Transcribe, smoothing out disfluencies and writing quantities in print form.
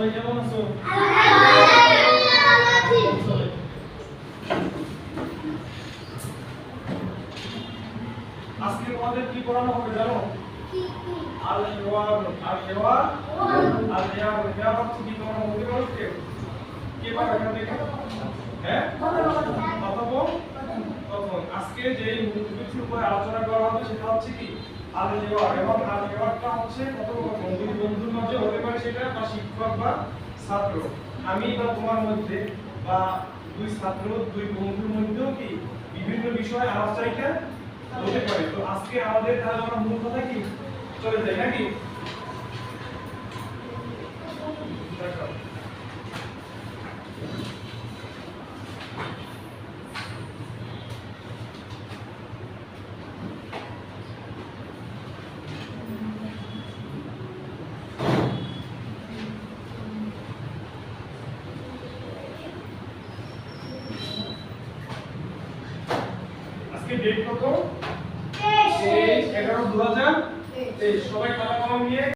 সবাই কেমন আছো? আজকে তোমাদের কি পড়ানো হবে জানো? আল হেওয়ার কি তোমরা বলতে পারো কেউ? কে পারো এখান থেকে? হ্যাঁ? প্রথম আজকে যে মূলনীতির উপরে আলোচনা করা হবে সেটা হচ্ছে কি আল হেওয়ার, এবং আল হেওয়ারটা হচ্ছে কথোপকথন। দুই বন্ধুর মাঝে হতে পারে সেটা, বা শিক্ষক বা ছাত্র, আমি বা তোমার মধ্যে, বা দুই ছাত্র দুই বন্ধুর মধ্যেও কি বিভিন্ন বিষয়ে আলাপচারিতা হতে পারে। তো আজকে আমাদের তাহলে আমরা মূল কথা কি চলে যাই নাকি? আজকে ডেট কত? 23/11/2023। সবাই খাতা কলম নিয়ে